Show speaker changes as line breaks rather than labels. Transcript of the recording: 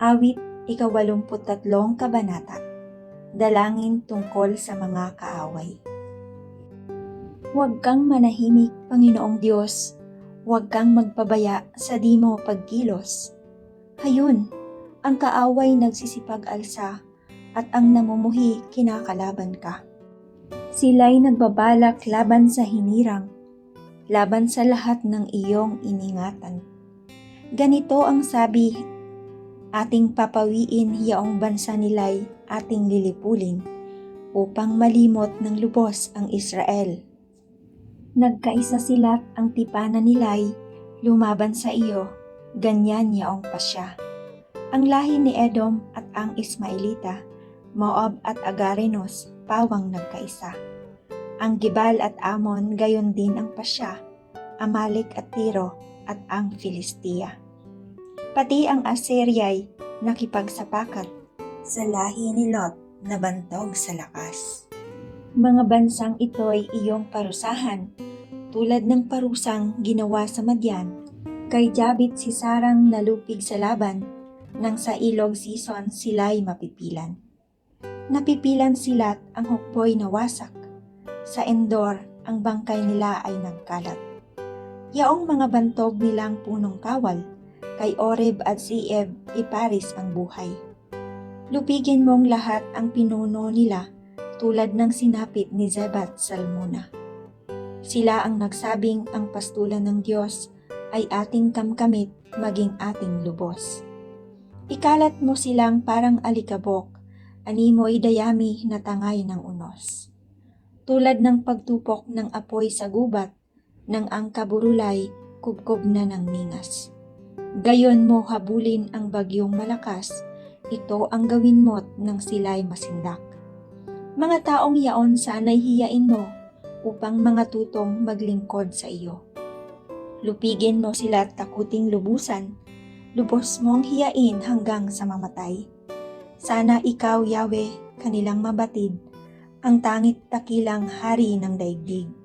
Awit, 83 kabanata. Dalangin tungkol sa mga kaaway. Huwag kang manahimik, Panginoong Diyos. Huwag kang magpabaya sa di mo pagkilos. Hayun, ang kaaway nagsisipag-alsa at ang namumuhi kinakalaban ka. Sila'y nagbabalak laban sa hinirang, laban sa lahat ng iyong iningatan. Ganito ang sabi, ating papawiin yaong bansa nila'y ating lilipulin, upang malimot ng lubos ang Israel. Nagkaisa sila't ang tipanan nila'y lumaban sa iyo, ganyan yaong pasya. Ang lahi ni Edom at ang Ismaelita, Moab at Agarenos, pawang nagkaisa. Ang Gibal at Amon, gayon din ang pasya, Amalek at Tiro at ang Filistia. Pati ang Asyria'y nakipagsapakat sa lahi ni Lot na bantog sa lakas. Mga bansang ito'y iyong parusahan, tulad ng parusang ginawa sa Madian, kay Jabit si Sarang nalupig sa laban, nang sa ilog Sison sila'y mapipilan. Napipilan sila't ang hukbo'y nawasak, sa Endor ang bangkay nila ay nagkalat. Yaong mga bantog nilang punong kawal, kay Oreb at Zeeb iparis ang buhay. Lupigin mong lahat ang pinuno nila, tulad ng sinapit ni Zebat Salmuna. Sila ang nagsabing ang pastulan ng Diyos ay ating kamkamit maging ating lubos. Ikalat mo silang parang alikabok, animoy dayami na tangay ng unos. Tulad ng pagtupok ng apoy sa gubat, nang ang kaburulay kubkob na ng ningas. Gayon mo habulin ang bagyong malakas, ito ang gawin mo't nang sila'y masindak. Mga taong yaon sana'y hiyain mo, upang mga tutong maglingkod sa iyo. Lupigin mo sila takuting lubusan, lubos mong hiyain hanggang sa mamatay. Sana ikaw, Yahweh, kanilang mabatid, ang tangit takilang hari ng daigdig.